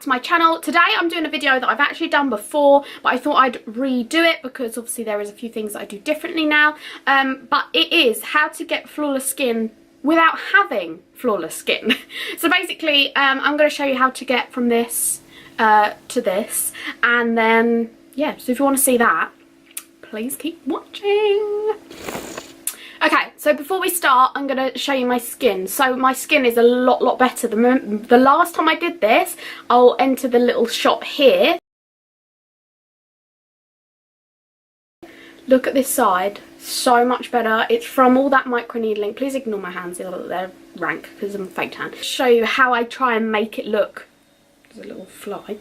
to my channel. Today I'm doing a video that I've actually done before, but I thought I'd redo it because obviously there is a few things that I do differently now. But it is how to get flawless skin without having flawless skin. So basically I'm going to show you how to get from this to this, and then yeah, so if you want to see that, please keep watching. Okay, so before we start, I'm going to show you my skin. So my skin is a lot better. The last time I did this, I'll enter the little shot here. Look at this side, so much better. It's from all that microneedling. Please ignore my hands, they're rank because I'm fake tan. Show you how I try and make it look. There's a little fly.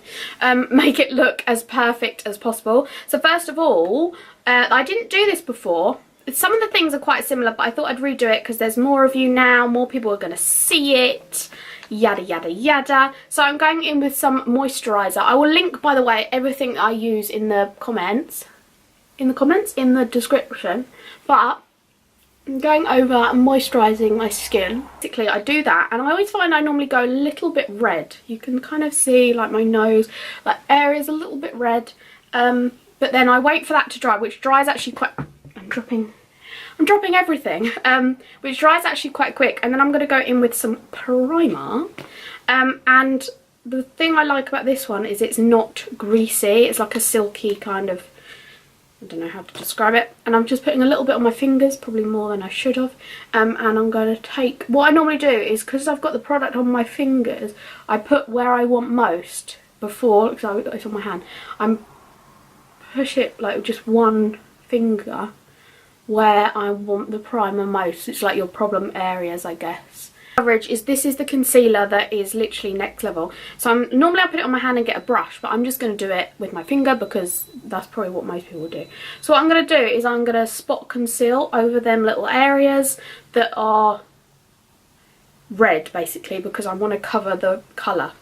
Make it look as perfect as possible. So first of all, I didn't do this before. Some of the things are quite similar, but I thought I'd redo it because there's more of you now, more people are going to see it, yada yada yada. So I'm going in with some moisturiser. I will link, by the way, everything I use in the comments, in the description, but I'm going over and moisturising my skin. Basically I do that, and I always find I normally go a little bit red. You can kind of see like my nose, like areas a little bit red, but then I wait for that to dry, which dries actually quite, I'm dropping everything, which dries actually quite quick, and then I'm going to go in with some primer, and the thing I like about this one is it's not greasy. It's like a silky kind of, I don't know how to describe it, and I'm just putting a little bit on my fingers, probably more than I should have, and I'm going to take, what I normally do is, because I've got the product on my fingers, I put where I want most before, because I've got this on my hand, I'm push it like just one finger where I want the primer most. It's like your problem areas, I guess. Coverage is, this is the concealer that is literally next level. So normally I put it on my hand and get a brush, but I'm just going to do it with my finger because that's probably what most people do. So what I'm going to do is I'm going to spot conceal over them little areas that are red, basically, because I want to cover the colour.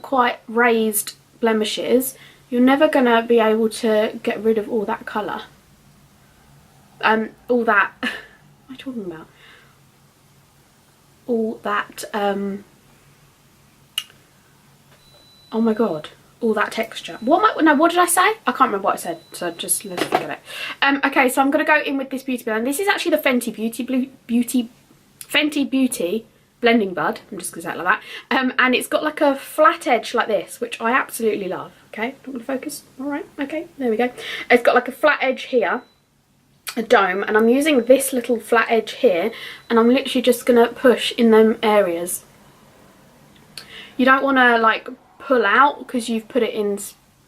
Quite raised blemishes, you're never going to be able to get rid of all that colour. All that, what am I talking about? All that, oh my god, all that texture. What did I say? I can't remember what I said, so just let's forget it. Okay, so I'm going to go in with this beauty blend. This is actually the Fenty Beauty blending bud. I'm just going to say it like that. And it's got like a flat edge like this, which I absolutely love. Okay, not going to focus. Alright, okay, there we go. It's got like a flat edge here, a dome, and I'm using this little flat edge here, and I'm literally just gonna push in them areas. You don't want to like pull out because you've put it in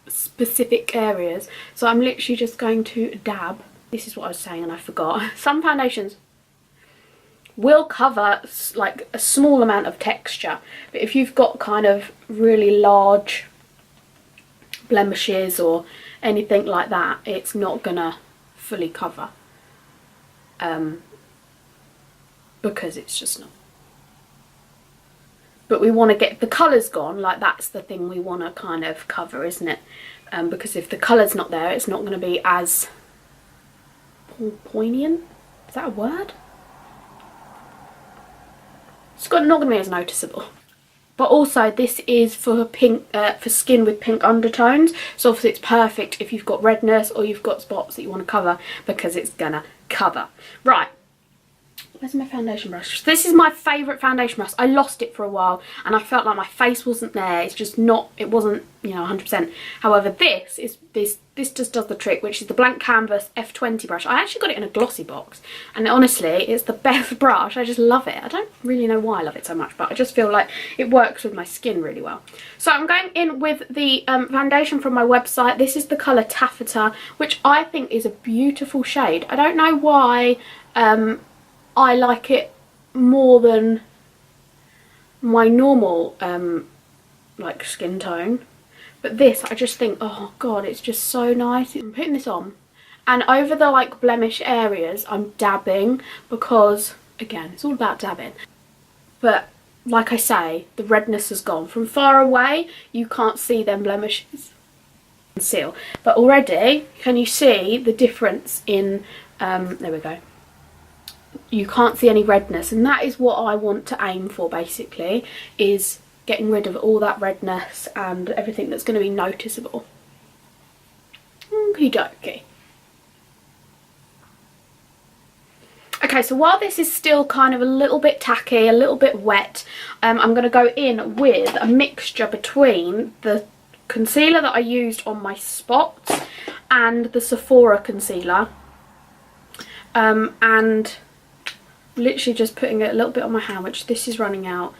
specific areas, so I'm literally just going to dab. This is what I was saying and I forgot. Some foundations will cover like a small amount of texture, but if you've got kind of really large blemishes or anything like that, it's not gonna fully cover, because it's just not. But we want to get the colours gone, like that's the thing we want to kind of cover, isn't it? Because if the colour's not there, it's not going to be as poignant. Is that a word? It's not going to be as noticeable. But also this is for pink, for skin with pink undertones, so obviously it's perfect if you've got redness or you've got spots that you want to cover, because it's gonna cover. Right, where's my foundation brush? This is my favourite foundation brush. I lost it for a while and I felt like my face wasn't there. It's just not, it wasn't, you know, 100%. However, this just does the trick, which is the Blank Canvas F20 brush. I actually got it in a glossy box, and honestly it's the best brush. I just love it. I don't really know why I love it so much, but I just feel like it works with my skin really well. So I'm going in with the foundation from my website. This is the colour Taffeta, which I think is a beautiful shade. I don't know why I like it more than my normal like skin tone, but this I just think, oh god, it's just so nice. I'm putting this on, and over the like blemish areas I'm dabbing, because again it's all about dabbing, but like I say, the redness has gone. From far away you can't see them blemishes, conceal, but already can you see the difference in there we go, you can't see any redness, and that is what I want to aim for basically, is getting rid of all that redness and everything that's going to be noticeable. Okie dokie. Okay, so while this is still kind of a little bit tacky, a little bit wet, I'm going to go in with a mixture between the concealer that I used on my spots and the Sephora concealer, and literally just putting it a little bit on my hand, which this is running out.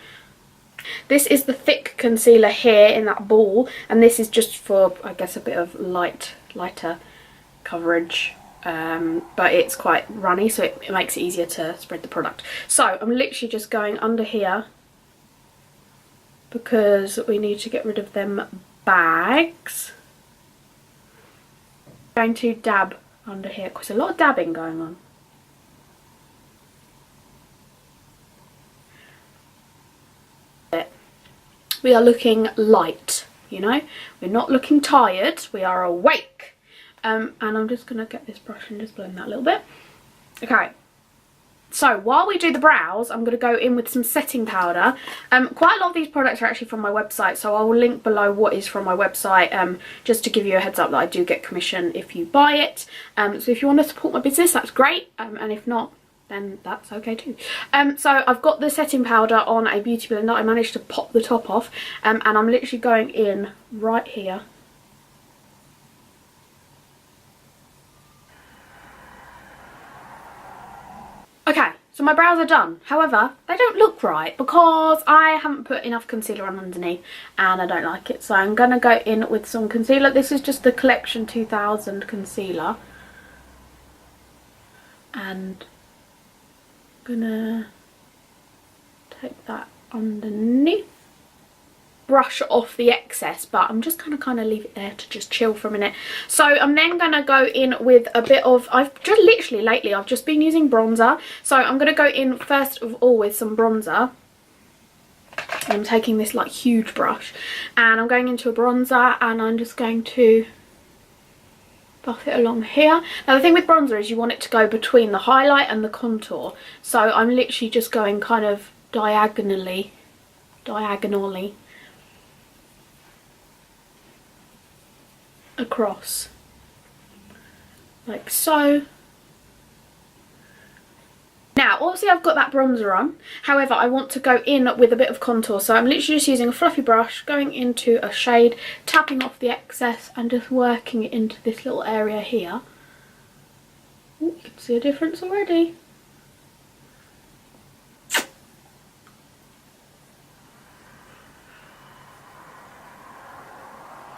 This is the thick concealer here in that ball, and this is just for, I guess, a bit of lighter coverage, but it's quite runny, so it makes it easier to spread the product. So I'm literally just going under here because we need to get rid of them bags. I'm going to dab under here because there's a lot of dabbing going on. We are looking light, you know, we're not looking tired, we are awake. And I'm just going to get this brush and just blend that a little bit. Okay, so while we do the brows, I'm going to go in with some setting powder. Quite a lot of these products are actually from my website, so I will link below what is from my website, just to give you a heads up that I do get commission if you buy it. So if you want to support my business, that's great, and if not, then that's okay too. So I've got the setting powder on a beauty blender. I managed to pop the top off, and I'm literally going in right here. Okay, so my brows are done. However, they don't look right because I haven't put enough concealer on underneath and I don't like it. So I'm going to go in with some concealer. This is just the Collection 2000 concealer. And I'm going to take that underneath. Brush off the excess, but I'm just going to kind of leave it there to just chill for a minute. So I'm then going to go in with a bit of, I've just literally lately I've just been using bronzer, so I'm going to go in first of all with some bronzer. I'm taking this like huge brush and I'm going into a bronzer and I'm just going to buff it along here. Now the thing with bronzer is you want it to go between the highlight and the contour, so I'm literally just going kind of diagonally across like so. Now obviously I've got that bronzer on, however I want to go in with a bit of contour, so I'm literally just using a fluffy brush, going into a shade, tapping off the excess and just working it into this little area here. Ooh, you can see a difference already.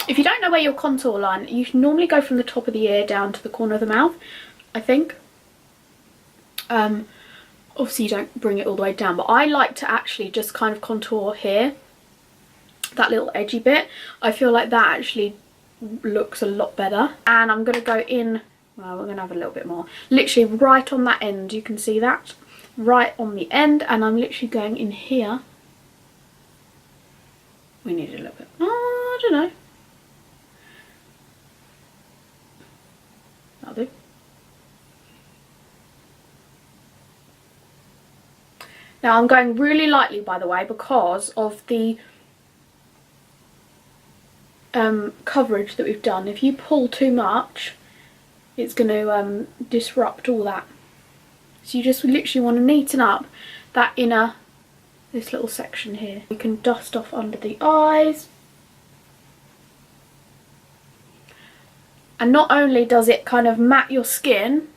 If you don't know where your contour line, you can normally go from the top of the ear down to the corner of the mouth, I think. Obviously you don't bring it all the way down, but I like to actually just kind of contour here, that little edgy bit. I feel like that actually looks a lot better. And I'm going to go in, well, we're going to have a little bit more, literally right on that end, you can see that, right on the end, and I'm literally going in here. We need a little bit, oh, I don't know. That'll do. Now I'm going really lightly, by the way, because of the coverage that we've done. If you pull too much, it's going to disrupt all that. So you just literally want to neaten up that inner, this little section here. You can dust off under the eyes. And not only does it kind of matte your skin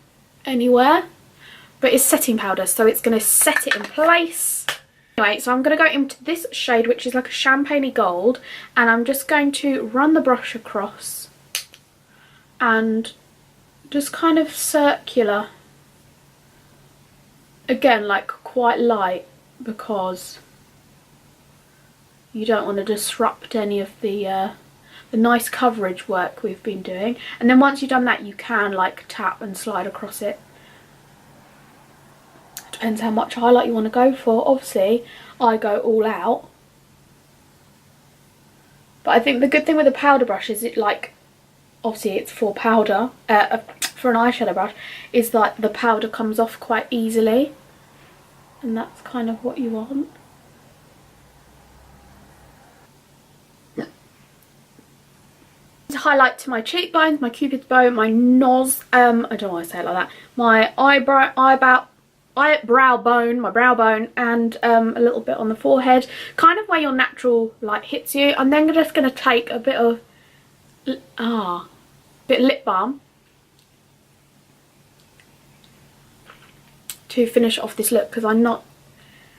anywhere, but it's setting powder, so it's going to set it in place. Anyway, so I'm going to go into this shade, which is like a champagne-y gold, and I'm just going to run the brush across and just kind of circular. Again, like quite light, because you don't want to disrupt any of the nice coverage work we've been doing. And then once you've done that, you can like tap and slide across it. Depends how much highlight you want to go for. Obviously I go all out, but I think the good thing with a powder brush is it, like, obviously it's for powder, for an eyeshadow brush, is that the powder comes off quite easily, and that's kind of what you want. highlight to my cheekbones, my cupid's bow, my nose, I don't know why I say it like that, my brow bone, and a little bit on the forehead, kind of where your natural light hits you. I'm then just going to take a bit of lip balm to finish off this look, because I'm not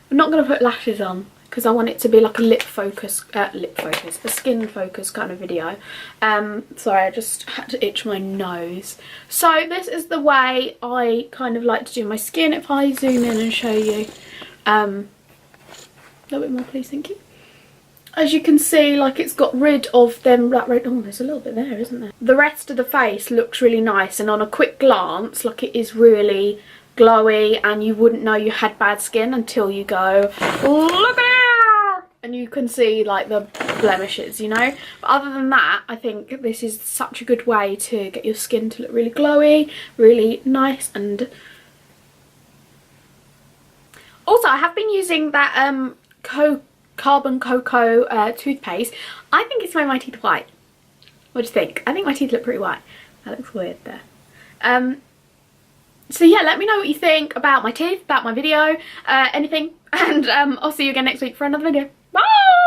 going to put lashes on, because I want it to be like a a skin focus kind of video. Sorry, I just had to itch my nose. So this is the way I kind of like to do my skin. If I zoom in and show you a little bit more, please, thank you. As you can see, like, it's got rid of them black red. Oh, there's a little bit there, isn't there? The rest of the face looks really nice, and on a quick glance, like, it is really glowy, and you wouldn't know you had bad skin until you go, look at it, and you can see like the blemishes, you know. But other than that, I think this is such a good way to get your skin to look really glowy, really nice. And also, I have been using that Carbon Cocoa toothpaste. I think it's made my teeth white. What do you think? I think my teeth look pretty white. That looks weird there. So yeah, let me know what you think about my teeth, about my video, anything, and I'll see you again next week for another video. Bye!